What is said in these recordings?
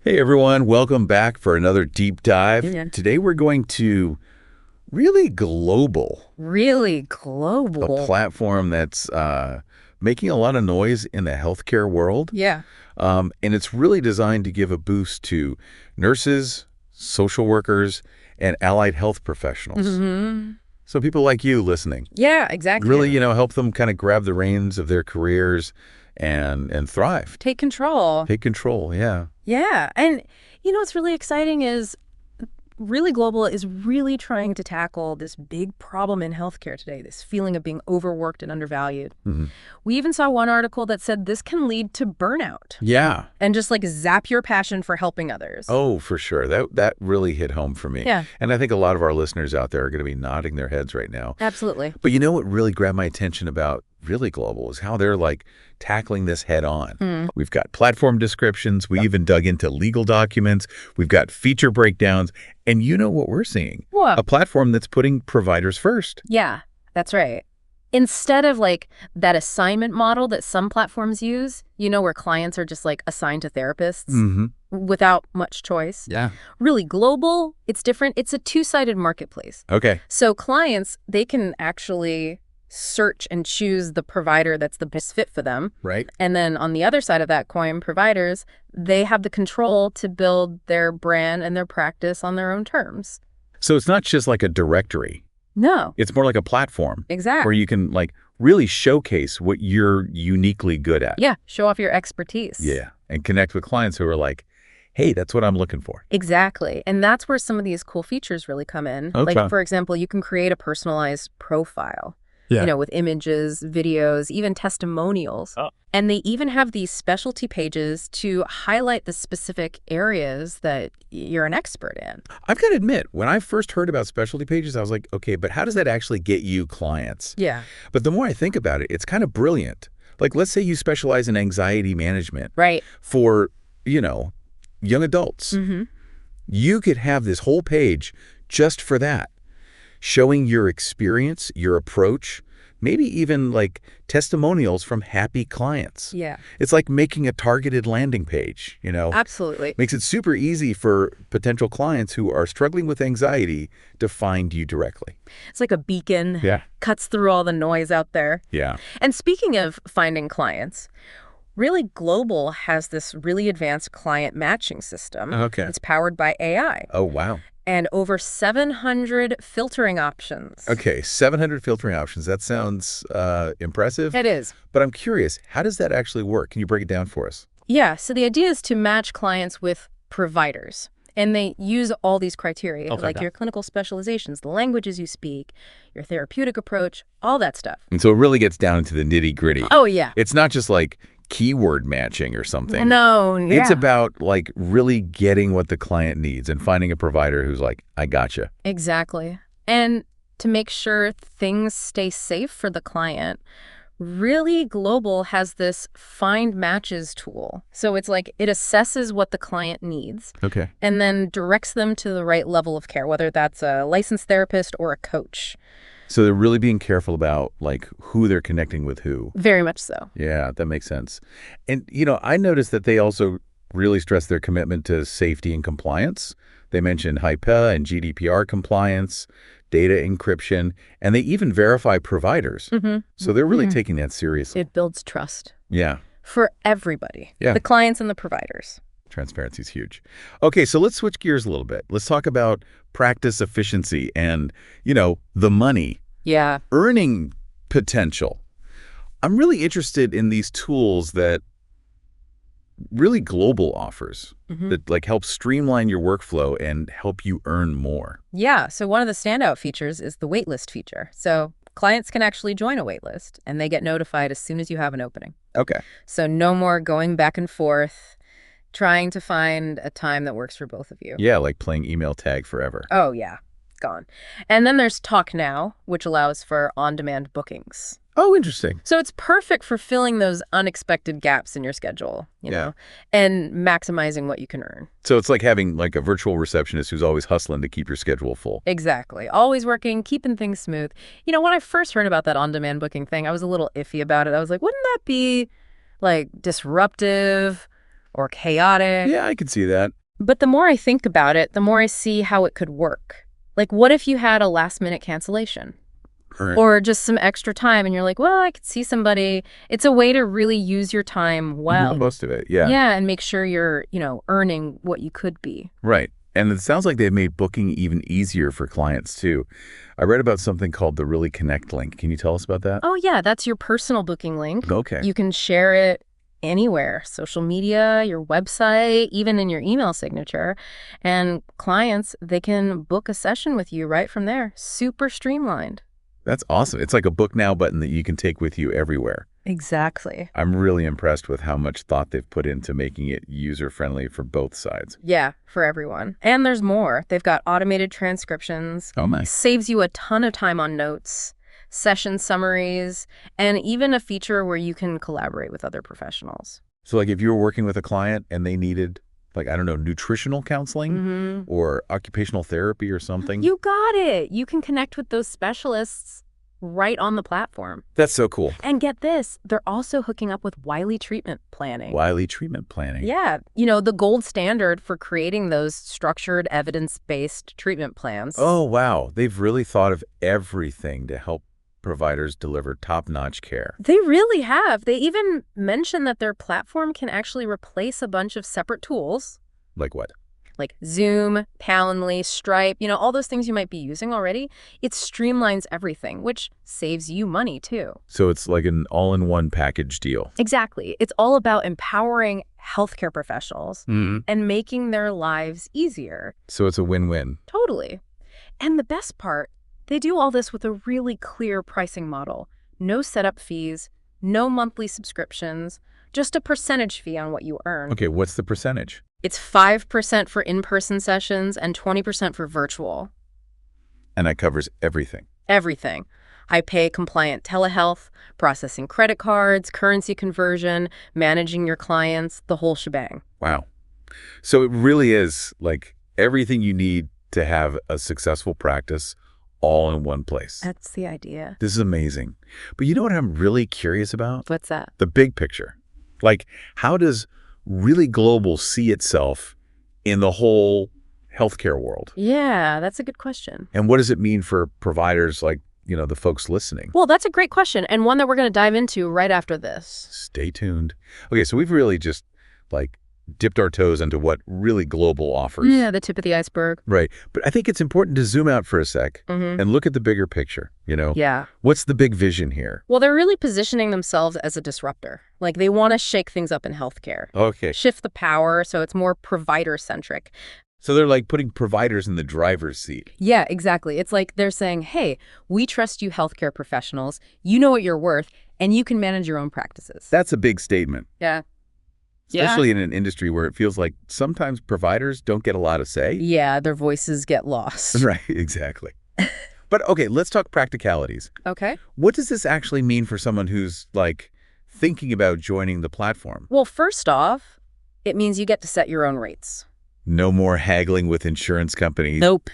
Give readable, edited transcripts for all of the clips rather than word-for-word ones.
Hey everyone, welcome back for another deep dive. Yeah. Today we're going to really global, Really a global. platform that's making a lot of noise in the healthcare world. Yeah. And it's really designed to give a boost to nurses, social workers, and allied health professionals. hmm So people like you listening, Yeah, exactly. really, help them kind of grab the reins of their careers and thrive. Take control. Take control, yeah. Yeah. And what's really exciting is Really Global is really trying to tackle this big problem in healthcare today, this feeling of being overworked and undervalued. hmm We even saw one article that said this can lead to burnout Yeah. and just like zap your passion for helping others. Oh, for sure. That really hit home for me. Yeah, And I think a lot of our listeners out there are going to be nodding their heads right now. absolutely. But you know what really grabbed my attention about Really Global is how they're like tackling this head on. We've got platform descriptions. We even dug into legal documents. We've got feature breakdowns. And you know what we're seeing? What? A platform that's putting providers first. Yeah, that's right. Instead of like that assignment model that some platforms use, where clients are just like assigned to therapists Mm-hmm. without much choice. Yeah. Really Global, it's different. It's a two-sided marketplace. Okay. So clients, they can actually search and choose the provider that's the best fit for them. Right. And then on the other side of that coin, providers, they have the control to build their brand and their practice on their own terms. So it's not just like a directory. No, It's more like a platform where exactly. you can like really showcase what you're uniquely good at. Yeah, show off your expertise. Yeah. And connect with clients who are like, hey, that's what I'm looking for. Exactly. And that's where some of these cool features really come in. Okay. Like, for example, you can create a personalized profile, with images, videos, even testimonials. Oh. And they even have these specialty pages to highlight the specific areas that you're an expert in. I've got to admit, when I first heard about specialty pages, I was like, okay, but how does that actually get you clients? Yeah. But the more I think about it, it's kind of brilliant. Like, let's say you specialize in anxiety management Right. for, young adults. Mm-hmm. You could have this whole page just for that, showing your experience, your approach, maybe even like testimonials from happy clients. Yeah. It's like making a targeted landing page, Absolutely. Makes it super easy for potential clients who are struggling with anxiety to find you directly. It's like a beacon. Yeah. Cuts through all the noise out there. Yeah. And speaking of finding clients, Really Global has this really advanced client matching system. Okay. It's powered by AI. Oh, wow. And over 700 filtering options. Okay, 700 filtering options. That sounds impressive. It is. But I'm curious, how does that actually work? Can you break it down for us? Yeah, so the idea is to match clients with providers. And they use all these criteria, Okay. like your clinical specializations, the languages you speak, your therapeutic approach, all that stuff. And so it really gets down into the nitty-gritty. Oh, yeah. It's not just like keyword matching or something. No, yeah. It's about like really getting what the client needs and finding a provider who's like, I gotcha. Exactly. And to make sure things stay safe for the client, Really Global has this find matches tool. So it's like it assesses what the client needs Okay. and then directs them to the right level of care, whether that's a licensed therapist or a coach. So they're really being careful about like who they're connecting with who. Very much so. Yeah, that makes sense. And, I noticed that they also really stress their commitment to safety and compliance. They mentioned HIPAA and GDPR compliance, data encryption, and they even verify providers. So they're really taking that seriously. It builds trust Yeah, for everybody, Yeah. the clients and the providers. transparency is huge. Okay, so let's switch gears a little bit. Let's talk about practice efficiency and, the money, Yeah. earning potential. I'm really interested in these tools that Really Global offers that like help streamline your workflow and help you earn more. Yeah. So one of the standout features is the waitlist feature. So clients can actually join a waitlist and they get notified as soon as you have an opening. Okay. So no more going back and forth, trying to find a time that works for both of you. Yeah, like playing email tag forever. Oh, yeah. Gone. And then there's Talk Now, which allows for on-demand bookings. Oh, interesting. So it's perfect for filling those unexpected gaps in your schedule, you Yeah. know, and maximizing what you can earn. So it's like having like a virtual receptionist who's always hustling to keep your schedule full. Exactly. Always working, keeping things smooth. When I first heard about that on-demand booking thing, I was a little iffy about it. I was like, wouldn't that be like disruptive? or chaotic. Yeah, I could see that. But the more I think about it, the more I see how it could work. Like, what if you had a last-minute cancellation? Right. Or just some extra time and you're like, well, I could see somebody. It's a way to really use your time well. Most of it, yeah. Yeah, and make sure you're, earning what you could be. Right. And it sounds like they've made booking even easier for clients, too. I read about something called the Really Connect link. Can you tell us about that? Oh, yeah, that's your personal booking link. Okay. You can share it anywhere, social media, your website, even in your email signature. And clients, they can book a session with you right from there. Super streamlined. That's awesome. It's like a book now button that you can take with you everywhere. Exactly. I'm really impressed with how much thought they've put into making it user-friendly for both sides. Yeah, for everyone. And there's more. They've got automated transcriptions. Oh, my. Saves you a ton of time on notes, session summaries, and even a feature where you can collaborate with other professionals. So, like, if you were working with a client and they needed, like, I don't know, nutritional counseling or occupational therapy or something. You got it. You can connect with those specialists right on the platform. That's so cool. And get this, they're also hooking up with Wiley treatment planning. Wiley treatment planning. Yeah, the gold standard for creating those structured, evidence-based treatment plans. Oh, wow. They've really thought of everything to help providers deliver top-notch care. They really have. They even mention that their platform can actually replace a bunch of separate tools. Like what? Like Zoom, Calendly, Stripe, all those things you might be using already. It streamlines everything, which saves you money too. So it's like an all-in-one package deal. Exactly. It's all about empowering healthcare professionals and making their lives easier. So it's a win-win. Totally. And the best part, they do all this with a really clear pricing model. No setup fees, no monthly subscriptions, just a percentage fee on what you earn. Okay, what's the percentage? It's 5% for in-person sessions and 20% for virtual. And that covers everything. Everything. I pay compliant telehealth, processing credit cards, currency conversion, managing your clients, the whole shebang. Wow. So it really is like everything you need to have a successful practice all in one place. That's the idea. This is amazing. But you know what I'm really curious about? What's that? The big picture. Like, how does really global see itself in the whole healthcare world? Yeah, that's a good question. And what does it mean for providers like, the folks listening? Well, that's a great question, and one that we're going to dive into right after this. Stay tuned. Okay, so we've really just, dipped our toes into what really global offers. Yeah, the tip of the iceberg. Right. But I think it's important to zoom out for a sec and look at the bigger picture, Yeah. What's the big vision here? Well, they're really positioning themselves as a disruptor. Like, they want to shake things up in healthcare. Okay. Shift the power so it's more provider-centric. So they're like putting providers in the driver's seat. Yeah, exactly. It's like they're saying, hey, we trust you healthcare professionals. You know what you're worth, and you can manage your own practices. That's a big statement. Yeah. Especially in an industry where it feels like sometimes providers don't get a lot of say. Yeah, their voices get lost. Right, exactly. But okay, let's talk practicalities. Okay. What does this actually mean for someone who's thinking about joining the platform? Well, first off, it means you get to set your own rates. No more haggling with insurance companies. Nope.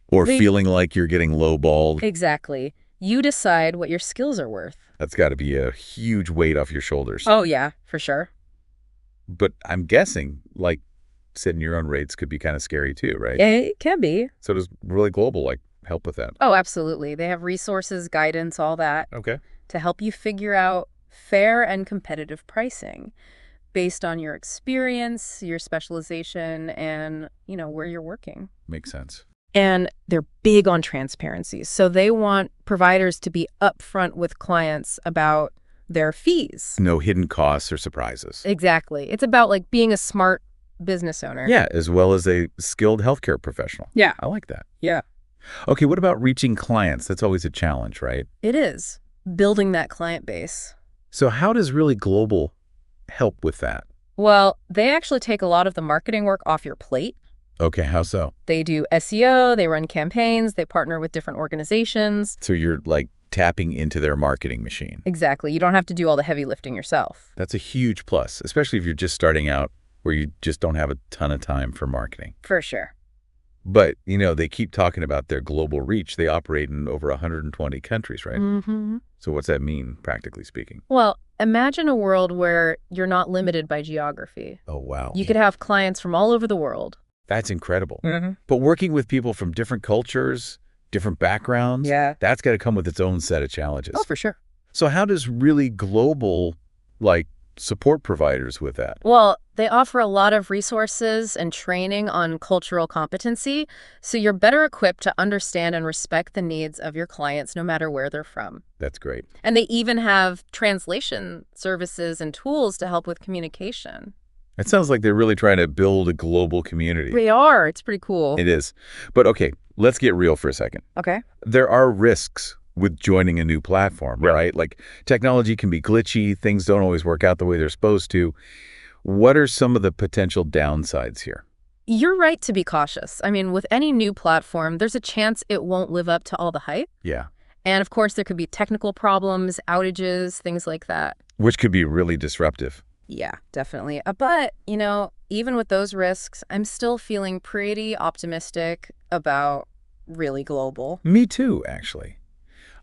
Or feeling like you're getting lowballed. Exactly. You decide what your skills are worth. That's got to be a huge weight off your shoulders. Oh, yeah, for sure. But I'm guessing, setting your own rates could be kind of scary too, right? It can be. So does Really Global, help with that? Oh, absolutely. They have resources, guidance, all that. Okay. To help you figure out fair and competitive pricing based on your experience, your specialization, and, where you're working. Makes sense. And they're big on transparency. So they want providers to be upfront with clients about their fees. No hidden costs or surprises. Exactly. It's about being a smart business owner. Yeah, as well as a skilled healthcare professional. Yeah. I like that. Yeah. Okay, what about reaching clients? That's always a challenge, right? It is. Building that client base. So how does Really Global help with that? Well, they actually take a lot of the marketing work off your plate. Okay, how so? They do SEO, they run campaigns, they partner with different organizations. So you're tapping into their marketing machine. Exactly. You don't have to do all the heavy lifting yourself. That's a huge plus, especially if you're just starting out where you just don't have a ton of time for marketing. For sure. But, they keep talking about their global reach. They operate in over 120 countries, right? Mm-hmm. So what's that mean, practically speaking? Well, imagine a world where you're not limited by geography. Oh, wow. You could have clients from all over the world. That's incredible. Mm-hmm. But working with people from different cultures, different backgrounds, Yeah. that's got to come with its own set of challenges. Oh, for sure. So how does really global, support providers with that? Well, they offer a lot of resources and training on cultural competency, so you're better equipped to understand and respect the needs of your clients no matter where they're from. That's great. And they even have translation services and tools to help with communication. It sounds like they're really trying to build a global community. They are. It's pretty cool. It is. But okay, let's get real for a second. Okay. There are risks with joining a new platform, right? Like technology can be glitchy, things don't always work out the way they're supposed to. What are some of the potential downsides here? You're right to be cautious. I mean, with any new platform, there's a chance it won't live up to all the hype. Yeah. And of course, there could be technical problems, outages, things like that. Which could be really disruptive. Yeah, definitely. But, even with those risks, I'm still feeling pretty optimistic about really global. Me too, actually.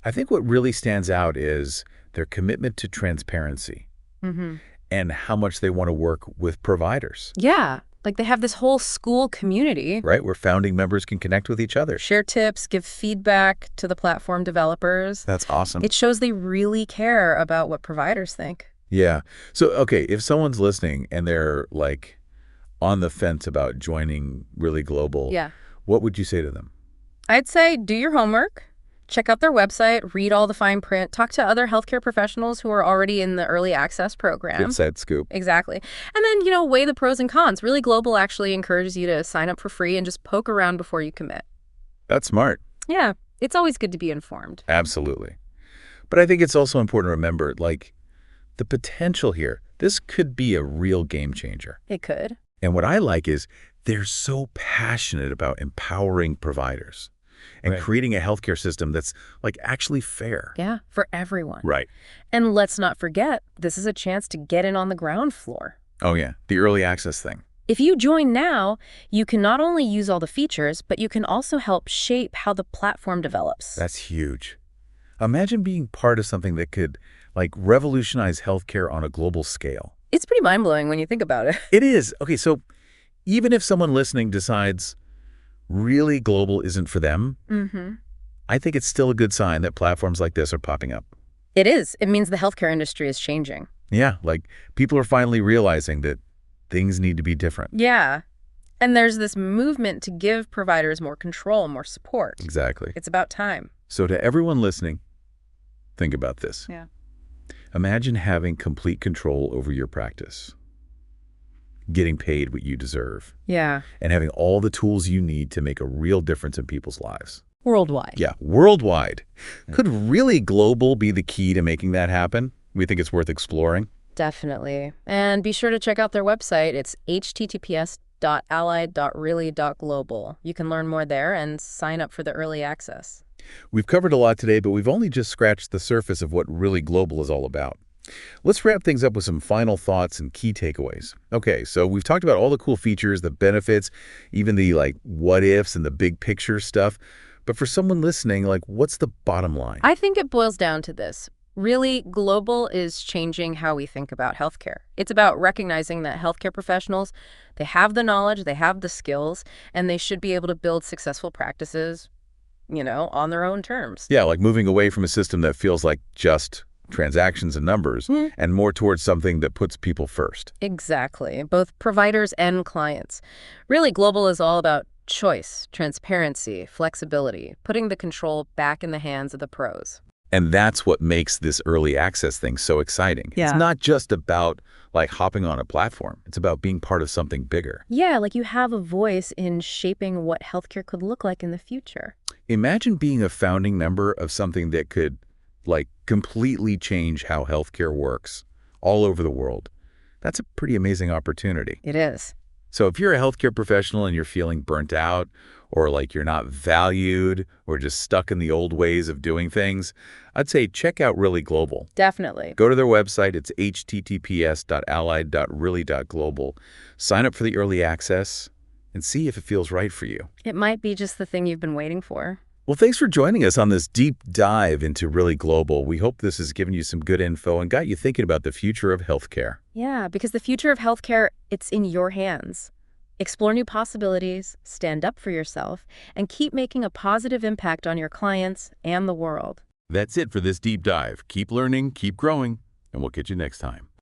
I think what really stands out is their commitment to transparency Mm-hmm. and how much they want to work with providers, Yeah, like they have this whole school community. right? Where founding members can connect with each other. Share tips, give feedback to the platform developers. That's awesome. It shows they really care about what providers think. Yeah. So, okay, if someone's listening and they're on the fence about joining Really Global, Yeah. what would you say to them? I'd say do your homework, check out their website, read all the fine print, talk to other healthcare professionals who are already in the early access program. Inside scoop. Exactly. And then, weigh the pros and cons. Really Global actually encourages you to sign up for free and just poke around before you commit. That's smart. Yeah, it's always good to be informed. Absolutely. But I think it's also important to remember, the potential here, this could be a real game changer. It could. And what I like is they're so passionate about empowering providers and creating a healthcare system that's actually fair. Yeah, for everyone. Right. And let's not forget, this is a chance to get in on the ground floor. Oh, yeah. The early access thing. If you join now, you can not only use all the features, but you can also help shape how the platform develops. That's huge. Imagine being part of something that could revolutionize healthcare on a global scale. It's pretty mind-blowing when you think about it. It is. Okay, so even if someone listening decides Really Global isn't for them, Mm-hmm. I think it's still a good sign that platforms like this are popping up. It is. It means the healthcare industry is changing. Yeah, people are finally realizing that things need to be different. Yeah. And there's this movement to give providers more control, more support. Exactly. It's about time. So to everyone listening, think about this. Yeah. Imagine having complete control over your practice, getting paid what you deserve, Yeah. and having all the tools you need to make a real difference in people's lives. Worldwide. Yeah, worldwide. Could Really Global be the key to making that happen? We think it's worth exploring. Definitely. And be sure to check out their website. It's https://allied.really.global. You can learn more there and sign up for the early access. We've covered a lot today, but we've only just scratched the surface of what Really Global is all about. Let's wrap things up with some final thoughts and key takeaways. Okay, so we've talked about all the cool features, the benefits, even the what ifs and the big picture stuff. But for someone listening, what's the bottom line? I think it boils down to this. Really, Global is changing how we think about healthcare. It's about recognizing that healthcare professionals, they have the knowledge, they have the skills, and they should be able to build successful practices, on their own terms. Yeah, moving away from a system that feels like just transactions and numbers and more towards something that puts people first. Exactly. Both providers and clients. Really, Global is all about choice, transparency, flexibility, putting the control back in the hands of the pros. And that's what makes this early access thing so exciting. Yeah. It's not just about hopping on a platform. It's about being part of something bigger. Yeah, you have a voice in shaping what healthcare could look like in the future. Imagine being a founding member of something that could completely change how healthcare works all over the world. That's a pretty amazing opportunity. It is. So if you're a healthcare professional and you're feeling burnt out or you're not valued or just stuck in the old ways of doing things, I'd say check out Really Global. Definitely. Go to their website. It's https://allied.really.global. Sign up for the early access and see if it feels right for you. It might be just the thing you've been waiting for. Well, thanks for joining us on this deep dive into really global. We hope this has given you some good info and got you thinking about the future of healthcare. Yeah, because the future of healthcare, it's in your hands. Explore new possibilities, stand up for yourself, and keep making a positive impact on your clients and the world. That's it for this deep dive. Keep learning, keep growing, and we'll catch you next time.